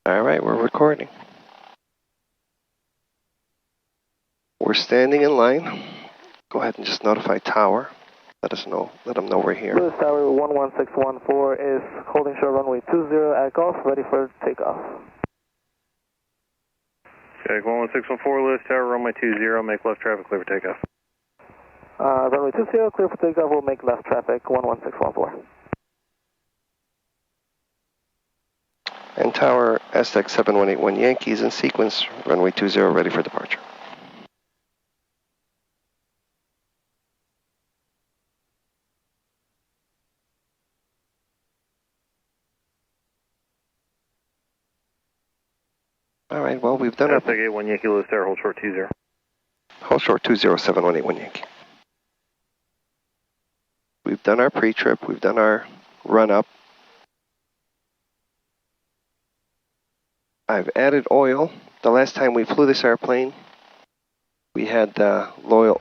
All right, we're recording. We're standing in line. Go ahead and just notify tower. Let us know. Let them know we're here. Lewis Tower 11614 is holding short runway 20 at golf, ready for takeoff. Okay, 11614, Lewis Tower, runway 20, make left traffic clear for takeoff. Runway 20, clear for takeoff, we'll make left traffic 11614. And tower Aztec 7181 Yankees in sequence, runway 20, ready for departure. All right, well, we've done Aztec 81 Yankee, Lewis Tower, hold short 20. Hold short 20781 Yankee. We've done our pre-trip, we've done our run-up. I've added oil. The last time we flew this airplane, we had low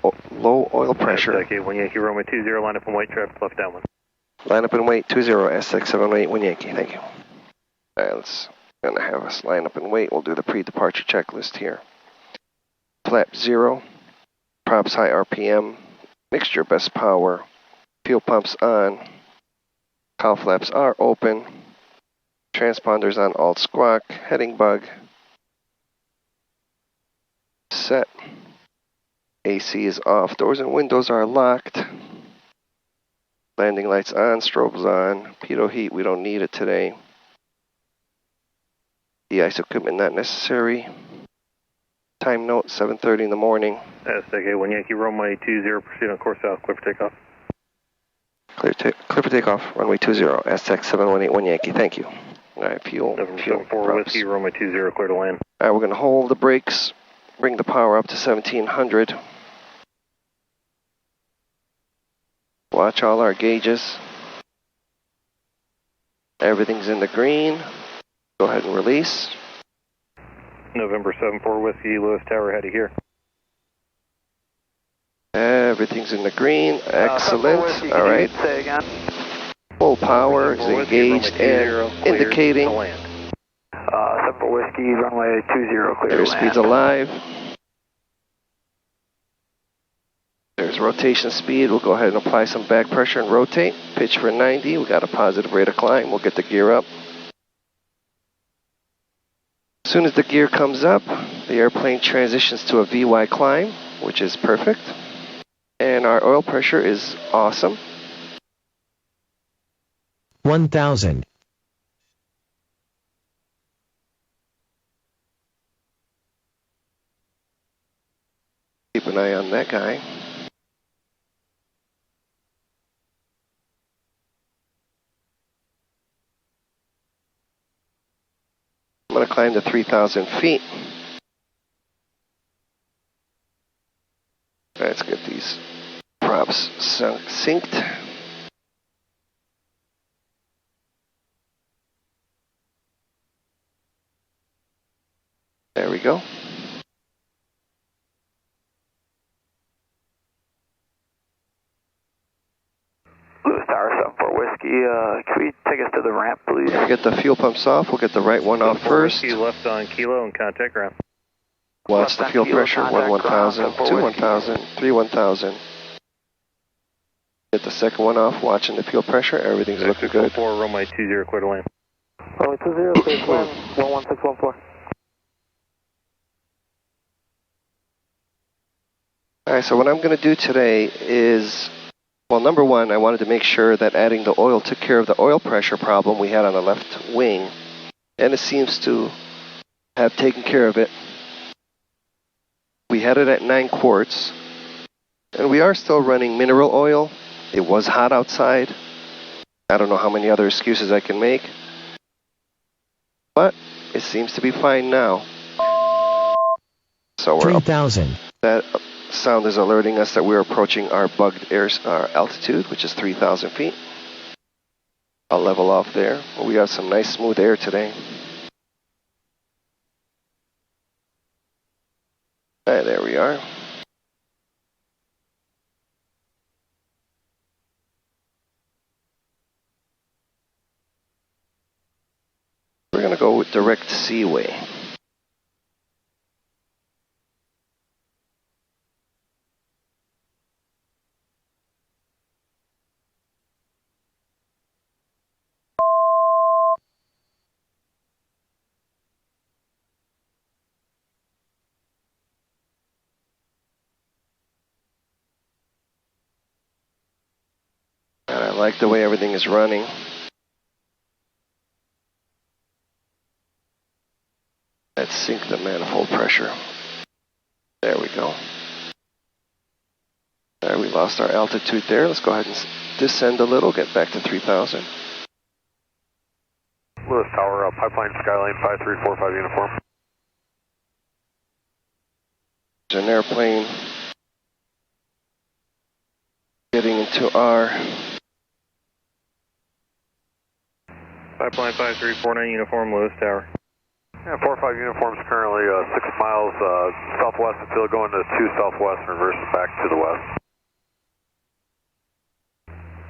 oil pressure. Aztec 81 Yankee, runway 20, line up and wait, traffic left downwind. Line up and wait, 20, Aztec 7181 Yankee, thank you. All right, let's gonna have us line up and wait. We'll do the pre-departure checklist here. Flap 0, props high RPM, mixture best power, fuel pumps on, cowl flaps are open, transponders on alt squawk, heading bug, set, AC is off, doors and windows are locked, landing lights on, strobes on, pitot heat, we don't need it today. De-ice equipment not necessary. Time note, 7:30 in the morning. Aztec 81 Yankee, runway 20, proceed on course south, clear for takeoff. Clear for takeoff, runway 20, Aztec 7181 Yankee, thank you. All right, fuel. November fuel 74 Whiskey, runway 20, clear to land. All right, we're going to hold the brakes, bring the power up to 1700. Watch all our gauges. Everything's in the green. Go ahead and release. November 74 Whiskey, Lewis Tower, headed here. Everything's in the green. Excellent. All right. Say again. Full power is engaged and indicating. 74 Whiskey, runway 20, clear to land. Airspeed's alive. There's rotation speed. We'll go ahead and apply some back pressure and rotate. Pitch for 90. We got a positive rate of climb. We'll get the gear up. As soon as the gear comes up, the airplane transitions to a VY climb, which is perfect. And our oil pressure is awesome. 1000. Keep an eye on that guy. I'm going to climb to 3,000 feet. Let's get these props synced. There we go. Lewis Tower 74 Whiskey, can we take us to the ramp, please? We'll get the fuel pumps off. We'll get the right one off first. Whiskey left on kilo and contact ramp. Watch the fuel pressure, 1,000, 2,1,000, 3,1,000. Get the second one off, watching the fuel pressure, everything's looking good. 4 runway 20, clear to land. Runway 20, clear to land, 11614. Alright, so what I'm going to do today is, well, number one, I wanted to make sure that adding the oil took care of the oil pressure problem we had on the left wing, and it seems to have taken care of it. We had it at 9 quarts, and we are still running mineral oil. It was hot outside. I don't know how many other excuses I can make, but it seems to be fine now. So we're 3000. That sound is alerting us that we're approaching our bugged air altitude, which is 3,000 feet. I'll level off there. We have some nice smooth air today. There we are. We're going to go with direct seaway. And I like the way everything is running. Let's sync the manifold pressure. There we go. There, we lost our altitude there. Let's go ahead and descend a little, get back to 3,000. Lewis Tower, pipeline Skyline 5345 uniform. There's an airplane getting into our Pipeline 5349 uniform, Lewis Tower. Yeah, 45 uniforms currently 6 miles southwest of field, going to 2 southwest and reversing back to the west.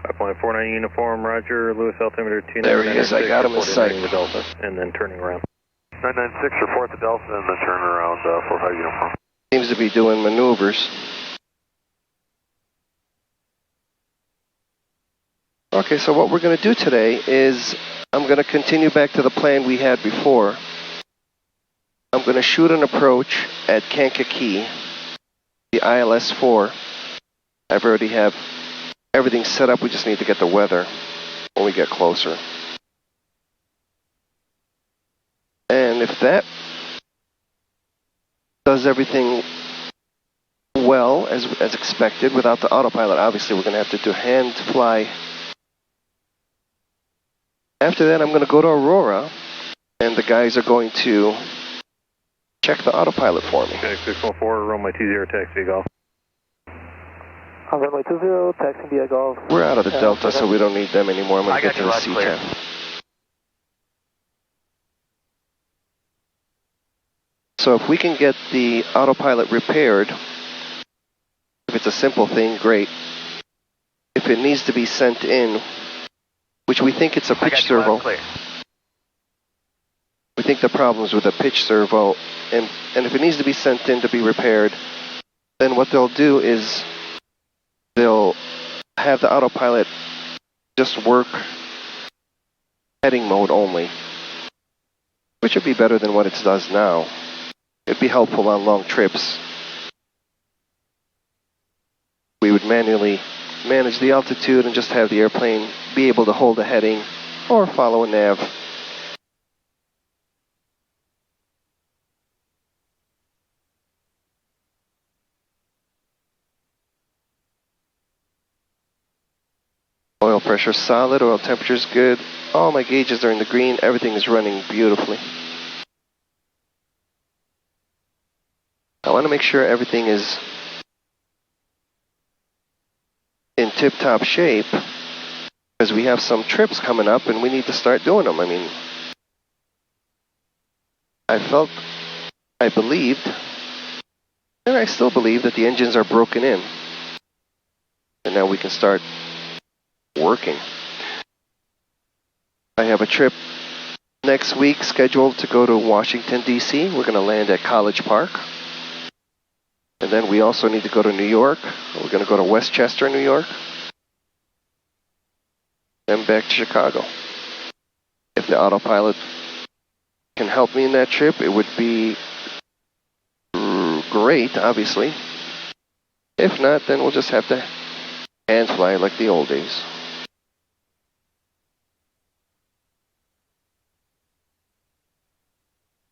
Pipeline 49 uniform, roger, Lewis altimeter 2996. There he is, I got him in sight. The Delta, and then turning around. 996, report the Delta, and then turn around 45 uniform. Seems to be doing maneuvers. Okay, so what we're going to do today is I'm going to continue back to the plan we had before. I'm going to shoot an approach at Kankakee, the ILS-4. I already have everything set up, we just need to get the weather when we get closer. And if that does everything well, as expected, without the autopilot, obviously we're going to have to do hand fly. After that, I'm going to go to Aurora, and the guys are going to check the autopilot for me. Okay, 614, runway 20, taxi golf. On runway 20, taxi via golf. We're out of the Delta, so we don't need them anymore. I'm going to get to the C10. So if we can get the autopilot repaired, if it's a simple thing, great. If it needs to be sent in, which we think it's a pitch servo. We think the problem's with a pitch servo, and if it needs to be sent in to be repaired, then what they'll do is they'll have the autopilot just work heading mode only, which would be better than what it does now. It'd be helpful on long trips. We would manually manage the altitude and just have the airplane be able to hold a heading or follow a nav. Oil pressure solid, oil temperature is good. All my gauges are in the green, everything is running beautifully. I want to make sure everything is in tip-top shape, because we have some trips coming up and we need to start doing them. I mean, I believed, and I still believe that the engines are broken in. And now we can start working. I have a trip next week scheduled to go to Washington, D.C. We're going to land at College Park. And then we also need to go to New York. We're going to go to Westchester, New York. Then back to Chicago. If the autopilot can help me in that trip, it would be great, obviously. If not, then we'll just have to hand fly like the old days.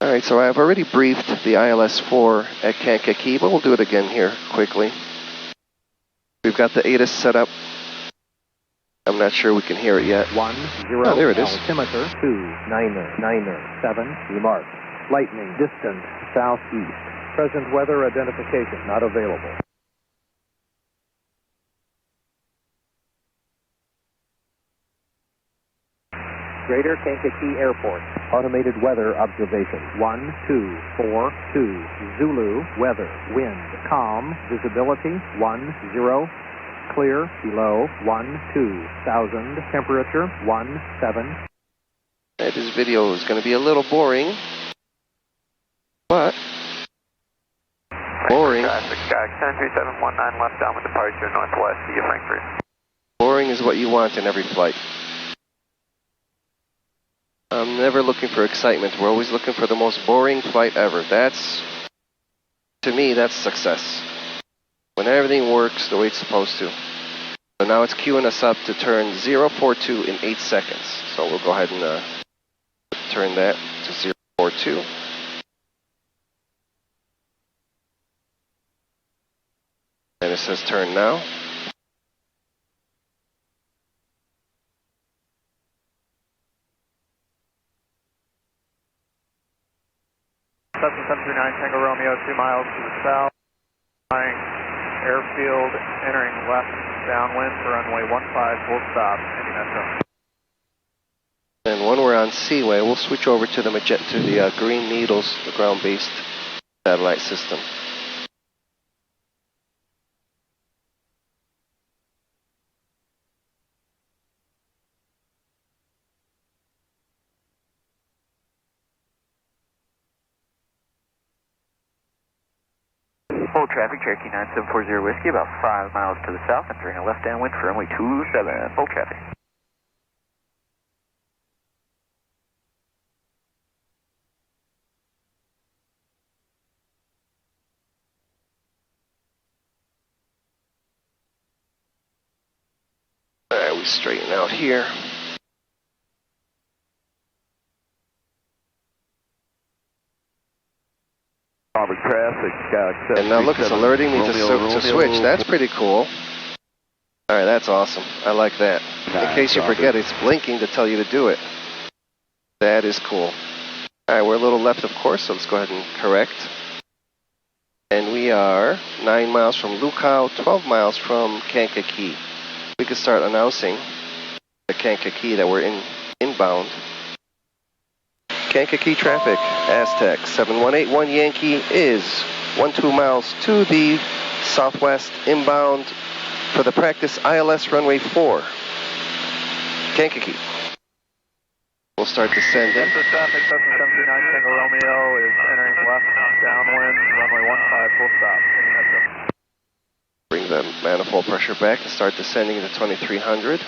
Alright, so I've already briefed the ILS-4 at Kankakee, but we'll do it again here quickly. We've got the ATIS set up. I'm not sure we can hear it yet. 10, oh, there it is. altimeter 2997, remark. Lightning distance southeast. Present weather identification not available. Greater Kankakee Airport. Automated weather observation. 1242. Zulu. Weather. Wind. Calm. Visibility. 10. Clear. Below. 12,000. Temperature. 17. This video is going to be a little boring, but boring. Traffic, sky 103719 left downwind departure northwest via Frankfurt. Boring is what you want in every flight. I'm never looking for excitement. We're always looking for the most boring flight ever. To me, that's success. When everything works the way it's supposed to. So now it's queuing us up to turn 042 in 8 seconds. So we'll go ahead and turn that to 042. And it says turn now. Cessna 739 Tango Romeo, 2 miles to the south. Flying airfield, entering left downwind for runway 15, full stop, Indy Metro. And when we're on Seaway, we'll switch over to the Green Needles, the ground-based satellite system. Full traffic, Cherokee 9740 Whiskey, about 5 miles to the south, entering a left downwind for runway 27, full traffic. Alright, we straighten out here. Traffic, and now look, it's alerting me to switch. That's pretty cool. Alright, that's awesome. I like that. In case you forget, it's blinking to tell you to do it. That is cool. Alright, we're a little left, of course, so let's go ahead and correct. And we are 9 miles from Lukau, 12 miles from Kankakee. We can start announcing the Kankakee that we're inbound. Kankakee traffic, Aztec 7181 Yankee is 12 miles to the southwest inbound for the practice ILS runway 4. Kankakee. We'll start descending. Cessna traffic, Cessna 739 Tango Romeo is entering left downwind, runway 15, full stop, Indy Metro. Bring the manifold pressure back and start descending to 2300.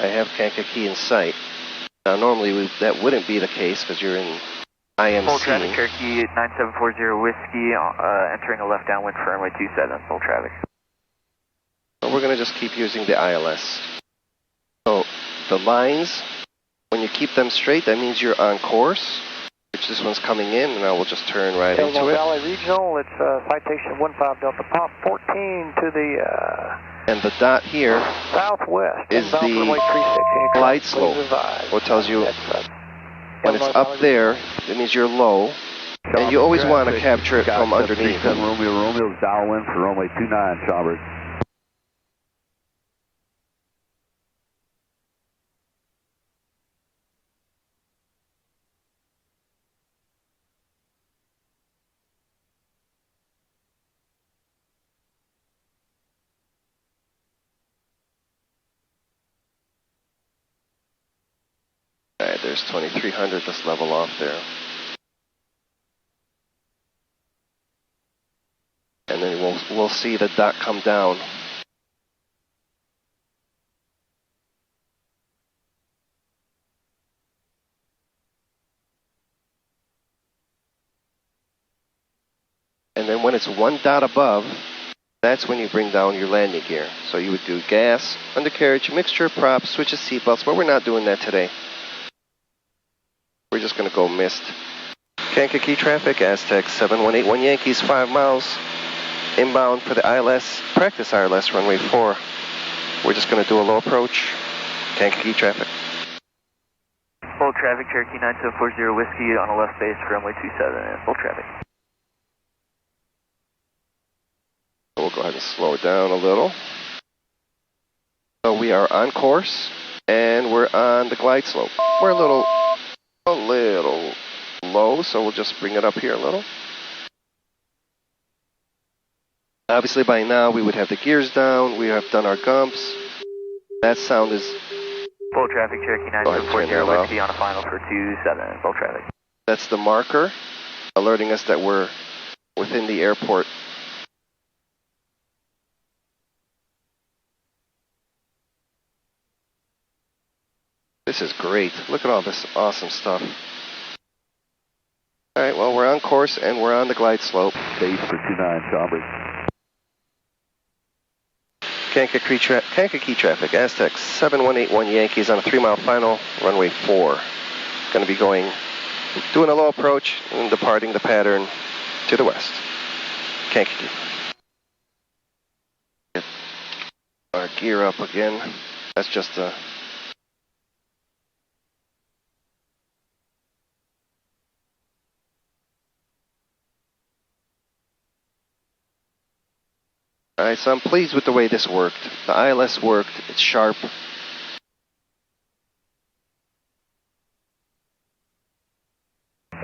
I have Kankakee in sight. Now normally that wouldn't be the case because you're in IMC. Full traffic, Cherokee 9740 Whiskey, entering a left downwind for runway 27, full traffic. So we're going to just keep using the ILS. So the lines, when you keep them straight, that means you're on course, which this one's coming in, and now we'll just turn right into Illinois it. Valley Regional, it's citation 15 Delta Pop 14 to the And the dot here southwest is the glide slope, what tells you when it's up there, it means you're low, and you always want to capture it from underneath. Romeo's downwind for runway 29, Schaumburg. Alright, there's 2300, let's level off there. And then we'll see the dot come down. And then when it's one dot above, that's when you bring down your landing gear. So you would do gas, undercarriage, mixture, props, switches, seatbelts, but we're not doing that today. We're just going to go missed. Kankakee traffic, Aztec 7181 Yankees, 5 miles inbound for the ILS, practice ILS runway 4. We're just going to do a low approach. Kankakee traffic. Full traffic, Cherokee 9740 Whiskey on a left base for runway 27. Full traffic. We'll go ahead and slow it down a little. So we are on course, and we're on the glide slope. We're a little low, so we'll just bring it up here a little. Obviously by now we would have the gears down, we have done our gumps. That sound is... Full traffic, Cherokee 9740 Whiskey on a final for 27. Full traffic. That's the marker, alerting us that we're within the airport. This is great. Look at all this awesome stuff. Alright, well, we're on course and we're on the glide slope. Base for 29, Chambers. Kankakee traffic, Aztec 7181 Yankees on a 3-mile final, runway 4. Going to be doing a low approach and departing the pattern to the west. Kankakee. Get our gear up again. That's just a... Alright, so I'm pleased with the way this worked. The ILS worked, it's sharp.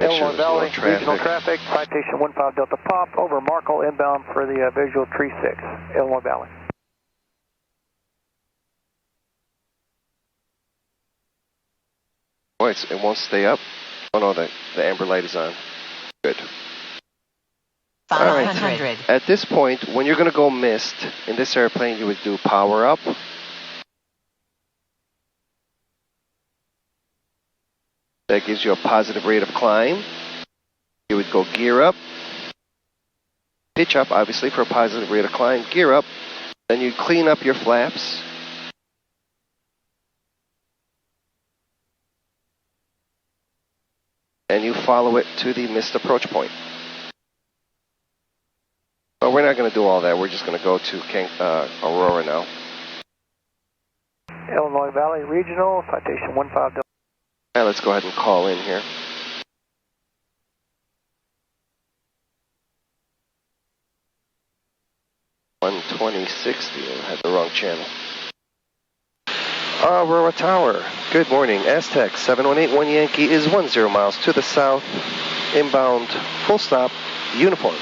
Illinois Valley, regional traffic, citation 15 Delta Pop, over Markle, inbound for the visual tree 6, Illinois Valley. Boy, it won't stay up. Oh no, the amber light is on. Good. 500. Right. At this point, when you're going to go mist, in this airplane you would do power up. That gives you a positive rate of climb. You would go gear up. Pitch up, obviously, for a positive rate of climb. Gear up. Then you clean up your flaps. And you follow it to the mist approach point. But we're not going to do all that. We're just going to go to Aurora now. Illinois Valley Regional, citation 15 Delta. All right, let's go ahead and call in here. I had the wrong channel. Aurora Tower. Good morning. Aztec 7181 Yankee is 10 miles to the south. Inbound, full stop, uniform.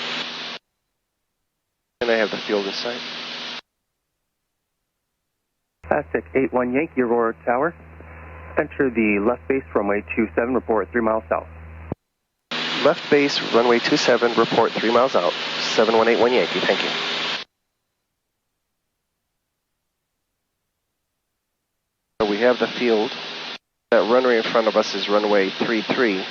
And I have the field in sight. Aztec 81 Yankee, Aurora Tower. Enter the left base, runway 27, report 3 miles south. Left base, runway 27, report 3 miles out. 7181 Yankee, thank you. So we have the field. That runway in front of us is runway 33.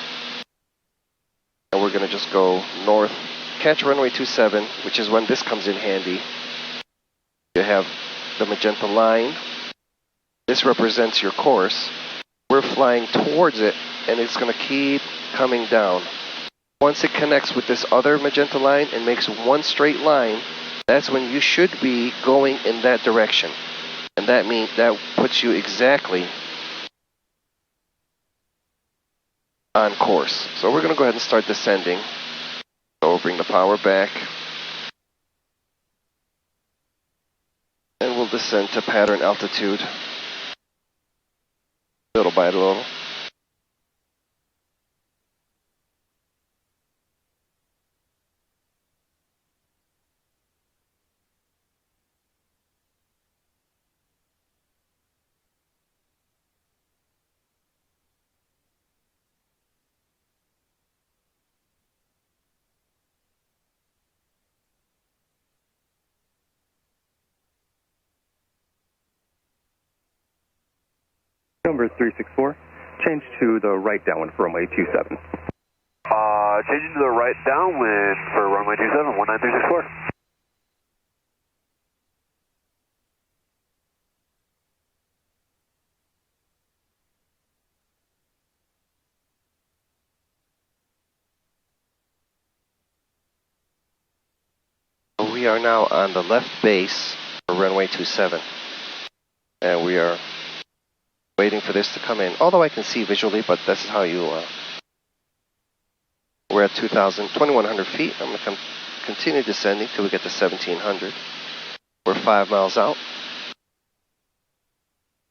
And we're going to just go north. Catch runway 27, which is when this comes in handy. You have the magenta line. This represents your course. We're flying towards it, and it's going to keep coming down. Once it connects with this other magenta line and makes one straight line, that's when you should be going in that direction. And that means that puts you exactly on course. So we're going to go ahead and start descending. So we'll bring the power back. And we'll descend to pattern altitude. Little by little. Number 364, change to the right downwind for runway 27. Changing to the right downwind for runway 27, 19364. We are now on the left base for runway 27. And we are waiting for this to come in. Although I can see visually, but this is how you... we're at 2,100 feet. I'm going to continue descending till we get to 1,700. We're 5 miles out.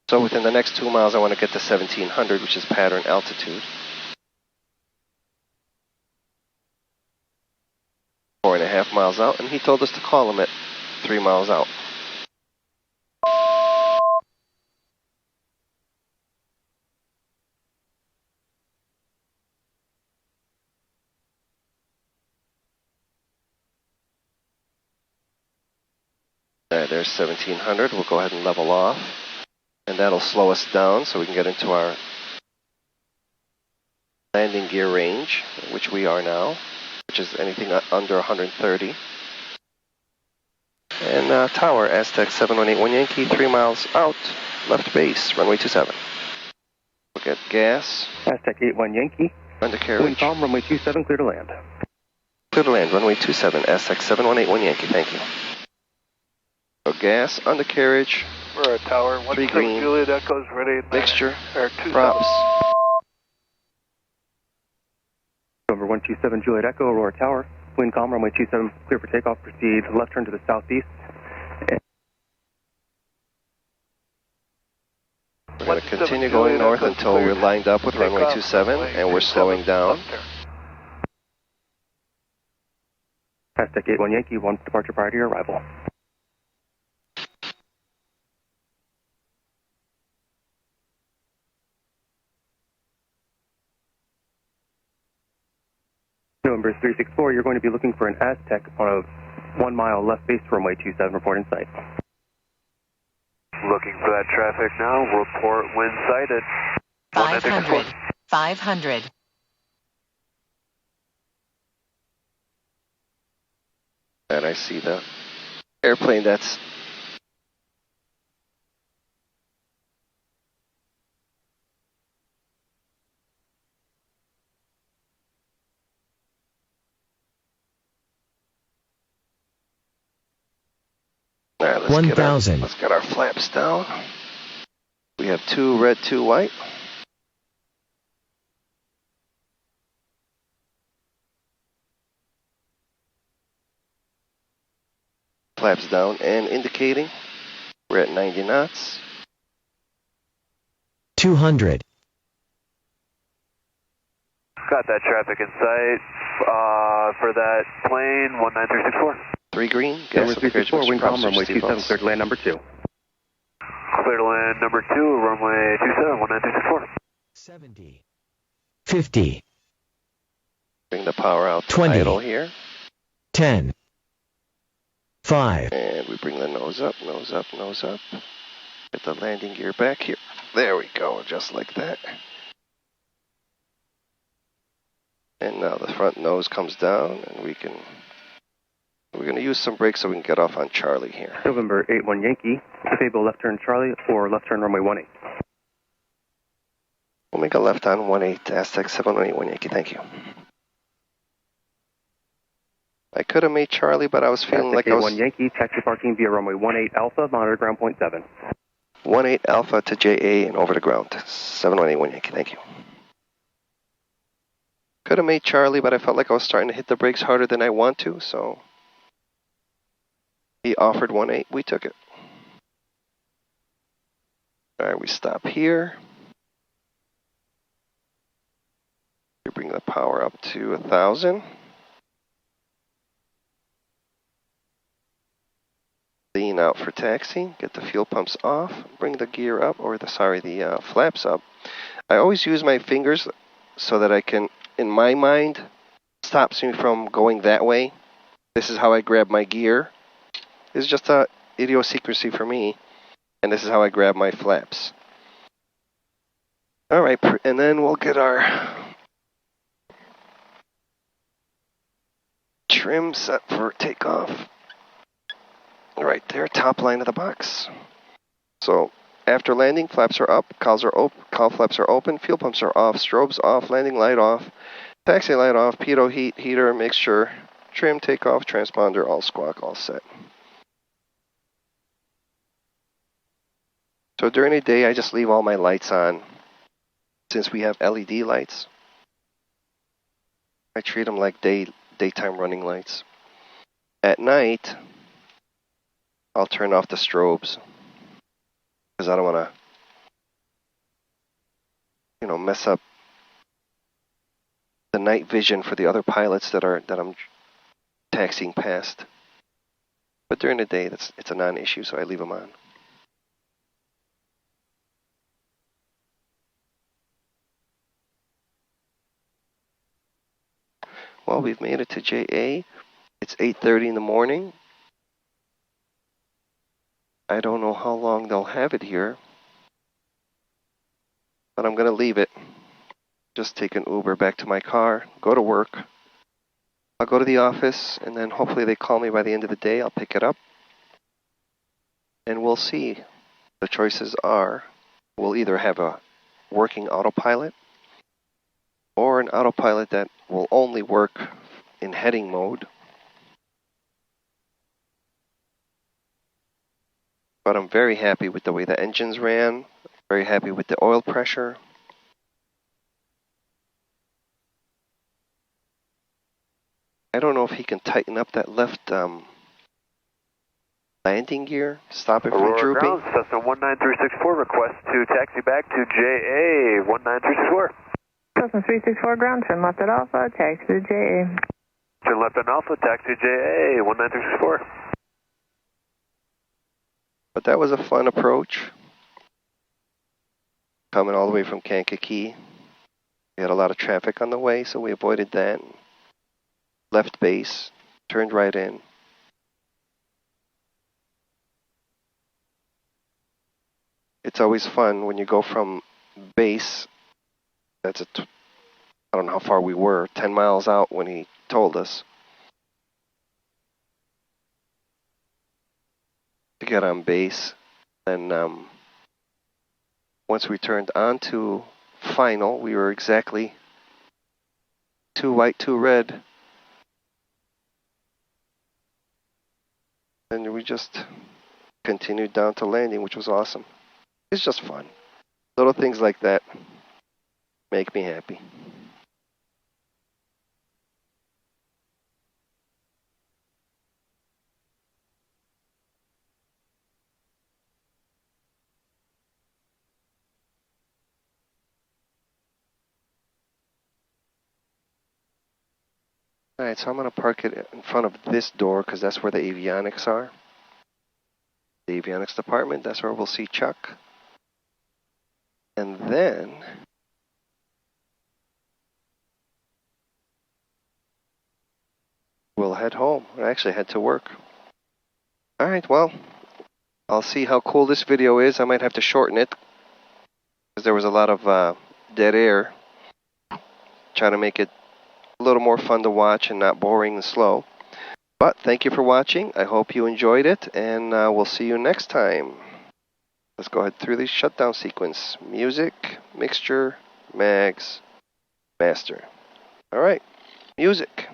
So within the next 2 miles, I want to get to 1,700, which is pattern altitude. 4.5 miles out, and he told us to call him at 3 miles out. There's 1,700. We'll go ahead and level off. And that'll slow us down so we can get into our landing gear range, which we are now, which is anything under 130. And tower, Aztec 7181 Yankee, 3 miles out, left base, runway 27. We'll get gas. Aztec 81 Yankee. Undercarriage. Wind calm, runway 27, clear to land. Clear to land, runway 27, Aztec 7181 Yankee, thank you. So gas, undercarriage. We're at tower. 3 green. Juliet Echo's ready. Mixture. Two Props. November 127 Juliet Echo, Aurora Tower. Wind calm, runway 27, clear for takeoff. Proceed left turn to the southeast. We're going to continue going north until we're lined up with runway 27, and we're slowing down. Aztec 81 Yankee, 1 departure prior to your arrival. November 364, you're going to be looking for an Aztec on a 1 mile left base runway 27, report in sight. Looking for that traffic now. Report wind sighted. 500. 500. And I see the airplane that's Alright, let's get our flaps down. We have 2 red, 2 white. Flaps down and indicating. We're at 90 knots. 200. Got that traffic in sight for that plane, 19364. 3 green, gas Number 364, wind calm, runway 27, clear to land number 2. Clear to land number 2, runway 27, 19364. 70. 50. Bring the power out to 20. idle here. 10. 5. And we bring the nose up, nose up, nose up. Get the landing gear back here. There we go, just like that. And now the front nose comes down, and we're going to use some brakes so we can get off on Charlie here. November 81 Yankee, disable left turn Charlie or left turn runway 18. We'll make a left on 18, Aztec 7181 Yankee, thank you. I could have made Charlie, but I was feeling Aztec like I was... 81 Yankee, taxi parking via runway 18 Alpha, monitor ground point 7. 18 Alpha to JA and over to ground. 7181 Yankee, thank you. Could have made Charlie, but I felt like I was starting to hit the brakes harder than I want to, so... He offered 18, we took it. Alright, we stop here. We bring the power up to 1,000. Lean out for taxi, get the fuel pumps off, bring the gear up, or the flaps up. I always use my fingers so that I can, in my mind, stops me from going that way. This is how I grab my gear. It's just a idiosyncrasy for me, and this is how I grab my flaps. Alright, and then we'll get our trim set for takeoff. Right there, top line of the box. So, after landing, flaps are up, cowl flaps are open, fuel pumps are off, strobes off, landing light off, taxi light off, pitot heat, heater, mixture, trim, takeoff, transponder, all squawk, all set. So during the day, I just leave all my lights on. Since we have LED lights, I treat them like daytime running lights. At night, I'll turn off the strobes because I don't want to, mess up the night vision for the other pilots that I'm taxiing past. But during the day, it's a non-issue, so I leave them on. Well, we've made it to JA. It's 8:30 in the morning. I don't know how long they'll have it here, but I'm going to leave it. Just take an Uber back to my car, go to work. I'll go to the office, and then hopefully they call me by the end of the day. I'll pick it up, and we'll see. The choices are, we'll either have a working autopilot or an autopilot that will only work in heading mode. But I'm very happy with the way the engines ran, very happy with the oil pressure. I don't know if he can tighten up that left landing gear, stop it from Aurora drooping. Ground, Cessna 19364, request to taxi back to JA 19364. Cessna 364 ground, turn left at Alpha, taxi to JA. Turn left on Alpha, taxi to JA 19364. But that was a fun approach. Coming all the way from Kankakee. We had a lot of traffic on the way, so we avoided that. Left base, turned right in. It's always fun when you go from base, I don't know how far we were, 10 miles out when he told us to get on base. And once we turned onto final, we were exactly 2 white, 2 red. And we just continued down to landing, which was awesome. It's just fun. Little things like that make me happy. Alright, so I'm going to park it in front of this door because that's where the avionics are. The avionics department, that's where we'll see Chuck. And then we'll head home, or actually head to work. Alright, well, I'll see how cool this video is. I might have to shorten it because there was a lot of dead air. Try to make it a little more fun to watch and not boring and slow. But thank you for watching. I hope you enjoyed it, and we'll see you next time. Let's go ahead through the shutdown sequence. Music, mixture, mags, master. All right, music.